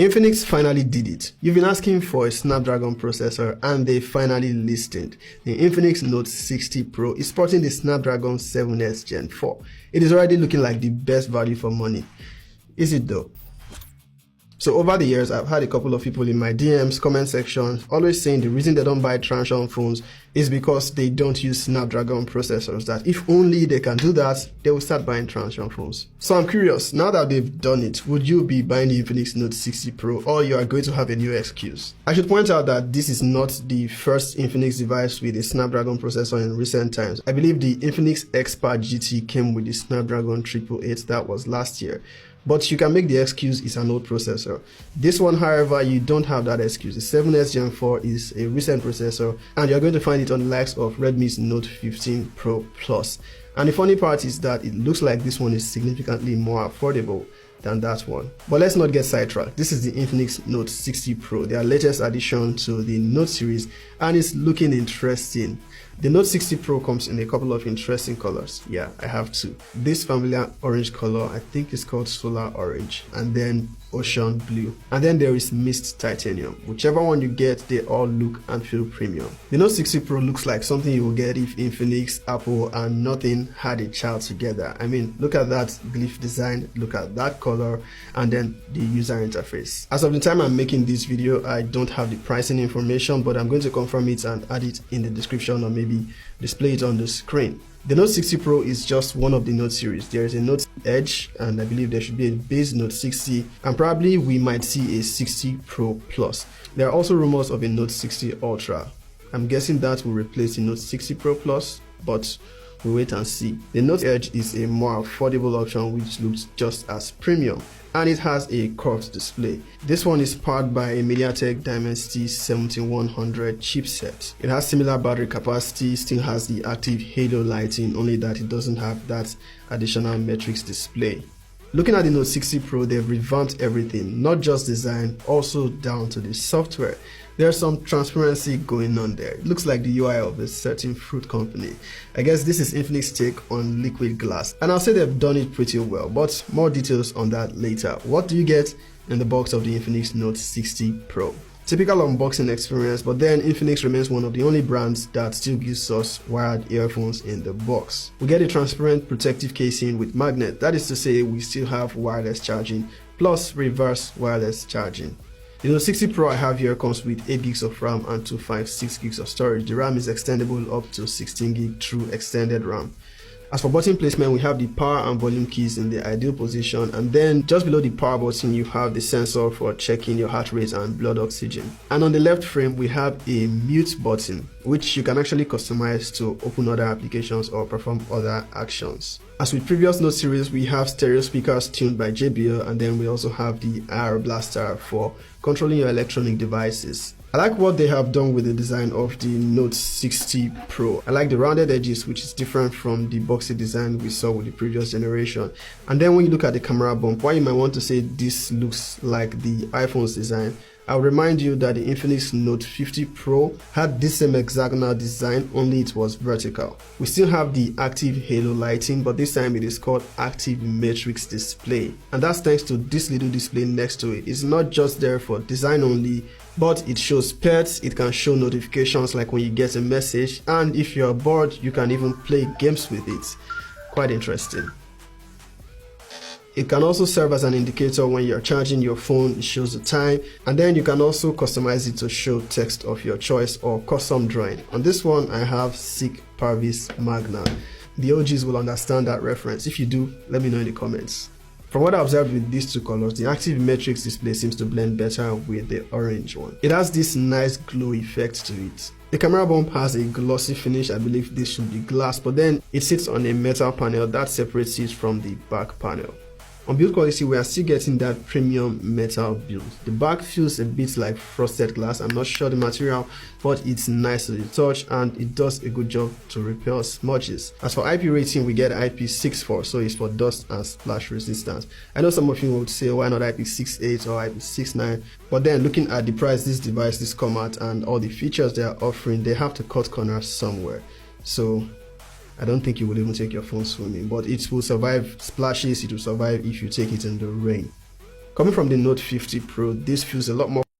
INFINIX finally did it. You've been asking for a Snapdragon processor and they finally listed. The INFINIX Note 60 Pro is sporting the Snapdragon 7S Gen 4. It is already looking like the best value for money. Is it though? So over the years, I've had a couple of people in my DMs, comment section, always saying the reason they don't buy Transsion phones is because they don't use Snapdragon processors, that if only they can do that, they will start buying Transsion phones. So I'm curious, now that they've done it, would you be buying the INFINIX Note 60 Pro, or you are going to have a new excuse? I should point out that this is not the first INFINIX device with a Snapdragon processor in recent times. I believe the INFINIX Expert GT came with the Snapdragon 888, that was last year. But you can make the excuse it's an old processor. This one, however, you don't have that excuse. The 7S Gen 4 is a recent processor and you're going to find it on the likes of Redmi's Note 15 Pro Plus. And the funny part is that it looks like this one is significantly more affordable than that one. But let's not get sidetracked. This is the INFINIX Note 60 Pro, their latest addition to the Note series, and it's looking interesting. The Note 60 Pro comes in a couple of interesting colors. Yeah, I have two. This familiar orange color, I think it's called Solar Orange, and then Ocean Blue. And then there is Mist Titanium. Whichever one you get, they all look and feel premium. The Note 60 Pro looks like something you will get if INFINIX, Apple, and Nothing had a child together. I mean, look at that glyph design, look at that color, and then the user interface. As of the time I'm making this video, I don't have the pricing information, but I'm going to confirm it and add it in the description, or maybe display it on the screen. The Note 60 Pro is just one of the Note series. There is a Note Edge, and I believe there should be a base Note 60, and probably we might see a 60 Pro Plus. There are also rumors of a Note 60 Ultra. I'm guessing that will replace the Note 60 Pro Plus, but we'll wait and see. The Note Edge is a more affordable option which looks just as premium, and it has a curved display. This one is powered by a MediaTek Dimensity 7100 chipset. It has similar battery capacity, still has the active halo lighting, only that it doesn't have that additional matrix display. Looking at the Note 60 Pro, they've revamped everything, not just design, also down to the software. There's some transparency going on there. It looks like the UI of a certain fruit company. I guess this is Infinix's take on liquid glass, and I'll say they've done it pretty well, but more details on that later. What do you get in the box of the INFINIX Note 60 Pro? Typical unboxing experience, but then INFINIX remains one of the only brands that still gives us wired earphones in the box. We get a transparent protective casing with magnet, that is to say we still have wireless charging plus reverse wireless charging. The Note 60 Pro I have here comes with 8 gigs of RAM and 256 gigs of storage. The RAM is extendable up to 16 gig through extended RAM. As for button placement, we have the power and volume keys in the ideal position, and then just below the power button you have the sensor for checking your heart rate and blood oxygen. And on the left frame we have a mute button which you can actually customize to open other applications or perform other actions. As with previous Note series, we have stereo speakers tuned by JBL, and then we also have the IR Blaster for controlling your electronic devices. I like what they have done with the design of the Note 60 Pro. I like the rounded edges, which is different from the boxy design we saw with the previous generation. And then when you look at the camera bump, while you might want to say this looks like the iPhone's design, I'll remind you that the INFINIX Note 50 Pro had this same hexagonal design, only it was vertical. We still have the active halo lighting, but this time it is called active matrix display. And that's thanks to this little display next to it. It's not just there for design only, but it shows pets, it can show notifications like when you get a message, and if you're bored, you can even play games with it. Quite interesting. It can also serve as an indicator when you're charging your phone, it shows the time, and then you can also customize it to show text of your choice or custom drawing. On this one I have Sic Parvis Magna. The OGs will understand that reference. If you do, let me know in the comments. From what I observed with these two colors, the active matrix display seems to blend better with the orange one. It has this nice glow effect to it. The camera bump has a glossy finish. I believe this should be glass, but then it sits on a metal panel that separates it from the back panel. On build quality, we are still getting that premium metal build. The back feels a bit like frosted glass. I'm not sure the material, but it's nice to the touch and it does a good job to repel smudges. As for IP rating, we get IP64, so it's for dust and splash resistance. I know some of you would say why not IP68 or IP69, but then looking at the price this device is come at and all the features they are offering, they have to cut corners somewhere. So I don't think you will even take your phone swimming, but it will survive splashes, it will survive if you take it in the rain. Coming from the Note 50 Pro, this feels a lot more